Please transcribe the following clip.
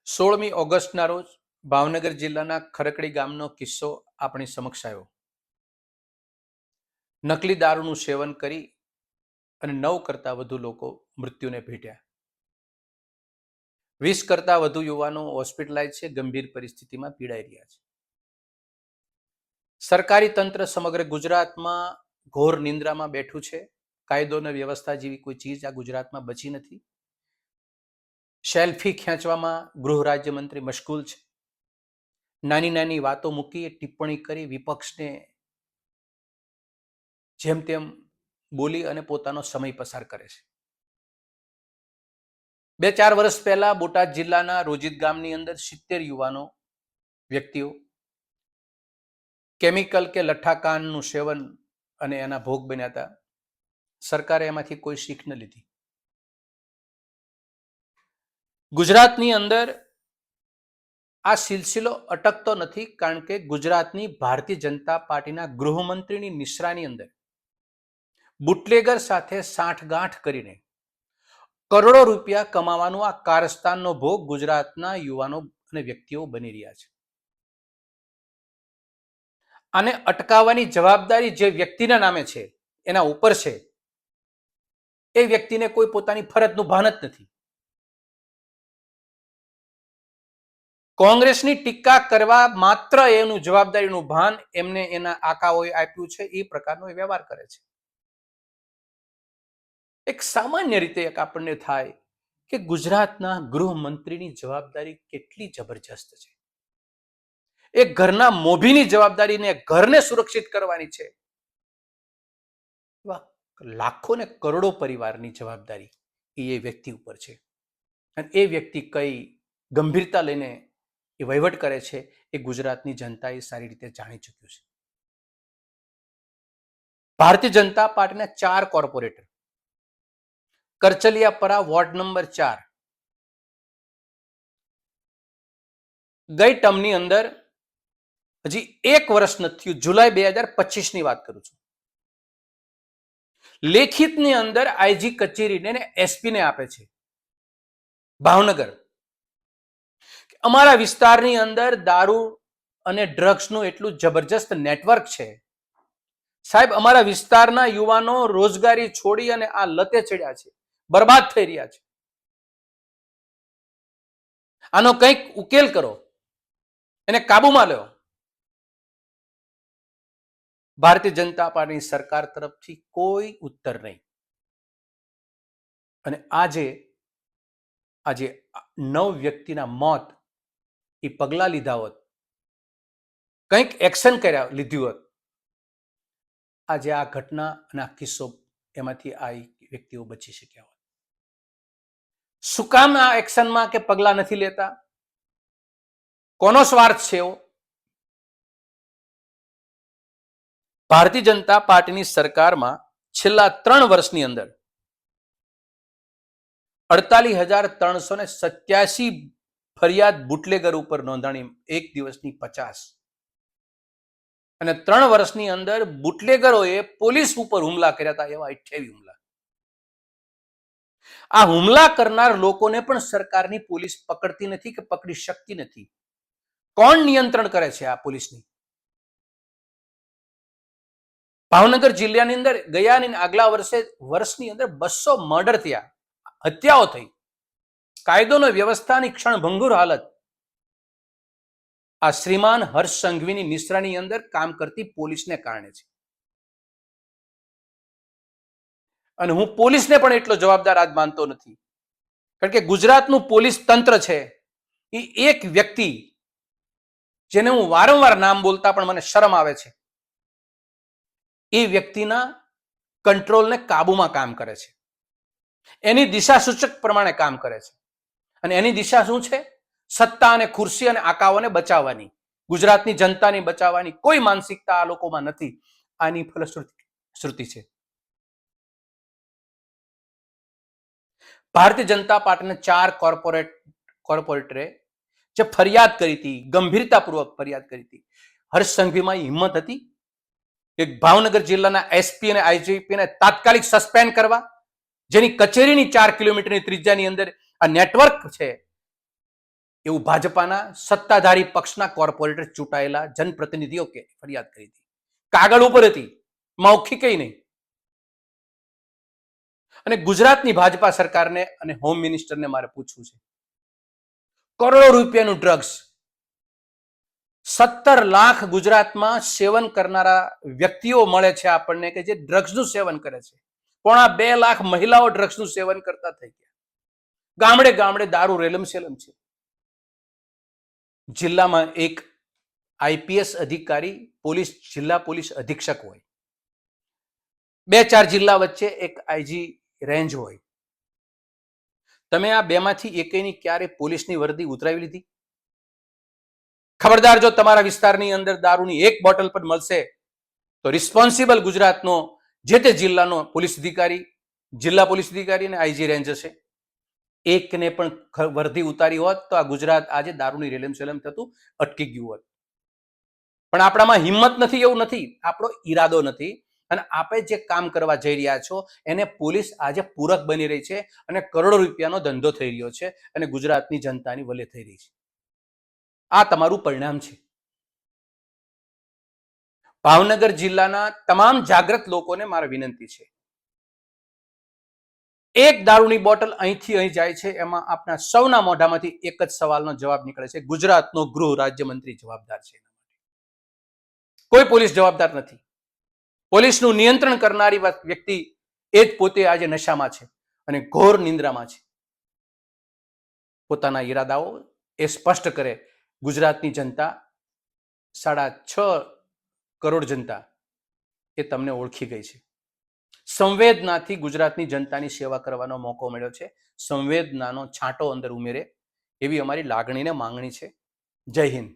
16મી ઓગસ્ટના રોજ ભાવનગર જિલ્લાના ખરકડી ગામનો કિસ્સો આપણી સમક્ષ આવ્યો. નકલી દારૂનું સેવન કરી અને 9 કરતાં વધુ લોકો મૃત્યુને ભેટ્યા. 20 કરતાં વધુ યુવાનો હોસ્પિટલાઇઝ છે, ગંભીર પરિસ્થિતિમાં પીડાઈ રહ્યા છે. સરકારી તંત્ર સમગ્ર ગુજરાતમાં ઘોર નિંદ્રામાં બેઠું છે. કાયદો અને વ્યવસ્થા જેવી કોઈ ચીજ આ ગુજરાતમાં બચી નથી. સેલ્ફી ખેંચવામાં ગૃહ રાજ્યમંત્રી મશગુલ છે. નાની નાની વાતો મૂકી ટિપ્પણી કરી વિપક્ષને જેમ તેમ બોલી અને પોતાનો સમય પસાર કરે છે. 2-4 વર્ષ પહેલા બોટાદ જિલ્લાના રોજિદ ગામની અંદર 70 યુવાનો વ્યક્તિઓ કેમિકલ કે લઠ્ઠાકાનનું સેવન અને એના ભોગ બન્યા હતા. સરકારે એમાંથી કોઈ શીખ ન લીધી. ગુજરાતની અંદર આ સિલસિલો અટકતો નથી, કારણ કે ગુજરાતની ભારતીય જનતા પાર્ટીના ગૃહમંત્રીની નિશ્રાની અંદર બુટલેગર સાથે સાંઠગાંઠ કરીને કરોડો રૂપિયા કમાવાનો આ કારસ્તાનનો ભોગ ગુજરાતના યુવાનો અને વ્યક્તિઓ બની રહ્યા છે. આને અટકાવવાની જવાબદારી જે વ્યક્તિના નામે છે, એના ઉપર છે. એ વ્યક્તિને કોઈ પોતાની ફરજનું ભાન જ નથી. કોંગ્રેસની ટીકા કરવા માત્ર એનું જવાબદારીનું ભાન એમને એના આકાઓએ આપ્યું છે. એ પ્રકારનો વ્યવહાર કરે છે. એક સામાન્ય રીતે એક આપણને થાય કે ગુજરાતના ગૃહમંત્રીની જવાબદારી કેટલી જબરજસ્ત છે. એક ઘરના મોભીની જવાબદારીને ઘરને સુરક્ષિત કરવાની છે. લાખો ને કરોડો પરિવારની જવાબદારી એ વ્યક્તિ ઉપર છે. અને એ વ્યક્તિ કઈ ગંભીરતા લઈને એ વહીવટ કરે છે, એ ગુજરાતની જનતાએ સારી રીતે જાણી ચૂક્યું છે. ભારતીય જનતા પાર્ટીના 4 કોર્પોરેટર કરચલિયાપરા વોર્ડ નંબર 4 ગઈ ટર્મની અંદર હજી 1 વર્ષ નથી થયું, જુલાઈ 2025 ની વાત કરું છું, લેખિતની અંદર આઈજી કચેરીને એસપીને આપે છે ભાવનગર. અમારા વિસ્તારની અંદર દારૂ અને ડ્રગ્સનું એટલું જબરજસ્ત નેટવર્ક છે સાહેબ, અમારા વિસ્તારના યુવાનો રોજગારી છોડી અને આ લતે ચડ્યા છે, બરબાદ થઈ રહ્યા છે. આનો કંઈક ઉકેલ કરો, એને કાબુમાં લો. ભારતીય જનતા પાર્ટીની સરકાર તરફથી કોઈ ઉત્તર નહીં. અને આજે 9 વ્યક્તિના મોત એ પગલા લીધા હોત, કંઈક એક્શન લીધું હોત, આજે આ ઘટના અને આ કિસ્સો એમાંથી આ વ્યક્તિઓ બચી શક્યા હોત. શું કામ આ એક્શનમાં કે પગલા નથી લેતા? કોનો સ્વાર્થ છે એવો? ભારતીય જનતા પાર્ટીની સરકારમાં છેલ્લા 3 વર્ષની અંદર 48,387 ફરિયાદ બુટલેગર ઉપર નોંધાણી, એક દિવસની 50. અને 3 વર્ષની અંદર બુટલેગરોએ પોલીસ ઉપર હુમલા કર્યા હતા, એવા 28 હુમલા. આ હુમલા કરનાર લોકોને પણ સરકારની પોલીસ પકડતી નથી કે પકડી શકતી નથી. કોણ નિયંત્રણ કરે છે આ પોલીસની? ભાવનગર જિલ્લાની અંદર ગયા અને આગલા વર્ષની અંદર 200 મર્ડર થયા, હત્યાઓ થઈ. કાયદોનો વ્યવસ્થાની ક્ષણભંગુર હાલત આ શ્રીમાન હર્ષ સંઘવીની નિશ્રાની અંદર કામ કરતી પોલીસને કારણે છે. અને હું પોલીસને પણ એટલો જવાબદાર આજ માનતો નથી, કારણ કે ગુજરાતનું પોલીસ તંત્ર છે એ એક વ્યક્તિ, જેને હું વારંવાર નામ બોલતા પણ મને શરમ આવે છે, એ વ્યક્તિના કંટ્રોલને કાબુમાં કામ કરે છે, એની દિશા સૂચક પ્રમાણે કામ કરે છે. અને એની દિશા શું છે? સત્તા અને ખુરશી અને આકાઓને બચાવવાની, ગુજરાતની જનતાને બચાવવાની કોઈ માનસિકતા આ લોકોમાં નથી. આની ફલશ્રુતિ છે. ભારતીય જનતા પાર્ટીના 4 કોર્પોરેટરે જે ફરિયાદ કરી હતી, ગંભીરતાપૂર્વક ફરિયાદ કરી હતી. હર્ષ સંઘવીમાં હિંમત હતી કે ભાવનગર જિલ્લાના એસપી અને આઈજીપીને તાત્કાલિક સસ્પેન્ડ કરવા, જેની કચેરીની 4 કિલોમીટરની ત્રિજ્યાની અંદર આ નેટવર્ક છે, એવું ભાજપાના સત્તાધારી પક્ષના કોર્પોરેટર ચૂંટાયેલા જનપ્રતિનિધિઓ કે ફરિયાદ કરી હતી. કાગળ ઉપર હતી, મૌખિક નહીં. અને ગુજરાતની ભાજપા સરકારને અને હોમ મિનિસ્ટરને મારે પૂછવું છે, કરોડો રૂપિયાનું ડ્રગ્સ 17 લાખ ગુજરાતમાં સેવન કરનારા વ્યક્તિઓ મળે છે આપણને કે જે ડ્રગ્સનું સેવન કરે છે. 2.5 લાખ મહિલાઓ ડ્રગ્સનું સેવન કરતા થઈ ગયા. ગામડે ગામડે દારૂ રેલમ સેલમ છે. જિલ્લામાં એક આઈપીએસ અધિકારી જિલ્લા પોલીસ અધિક્ષક હોય, 2-4 જિલ્લા વચ્ચે એક આઈજી રેન્જ હોય. તમે આ બેમાંથી એકેયની ક્યારે પોલીસની વર્દી ઉતરાવી લીધી? ખબરદાર, જો તમારા વિસ્તારની અંદર દારૂની એક બોટલ પણ મળશે તો રિસ્પોન્સિબલ ગુજરાતનો જે તે જિલ્લાનો પોલીસ અધિકારી, જિલ્લા પોલીસ અધિકારી અને આઈજી રેન્જ હશે. એકને પણ વર્દી ઉતારી હોત તો આ ગુજરાત આજે દારૂની રેલમ સેલમ થતું અટકી ગયું હોત. પણ આપણામાં હિંમત નથી, એવું નથી, આપણો ઈરાદો નથી. અને આપણે જે કામ કરવા જઈ રહ્યા છો એને પોલીસ આજે પૂરક બની રહી છે અને કરોડો રૂપિયાનો ધંધો થઈ રહ્યો છે અને ગુજરાતની જનતાની વલે થઈ રહી છે. આ તમારું પરિણામ છે. ભાવનગર જિલ્લાના તમામ જાગૃત લોકોને મારી વિનંતી છે, એક દારૂની બોટલ અહીંથી અહીં જાય છે એમાં આપણા સૌના મોઢામાંથી એક જ સવાલનો જવાબ નીકળે છે, ગુજરાતનો ગૃહ રાજ્યમંત્રી જવાબદાર છે. કોઈ પોલીસ જવાબદાર નથી. પોલીસનું નિયંત્રણ કરનારી વ્યક્તિ એ જ પોતે આજે નશામાં છે અને ઘોર નિંદ્રામાં છે. પોતાના ઈરાદાઓ એ સ્પષ્ટ કરે. ગુજરાતની જનતા, 6.5 કરોડ જનતા એ તમને ઓળખી ગઈ છે. સંવેદનાથી ગુજરાતની જનતાની સેવા કરવાનો મોકો મળ્યો છે. સંવેદનાનો છાંટો અંદર ઉમેરે એવી અમારી લાગણી ને માંગણી છે. જય હિન્દ.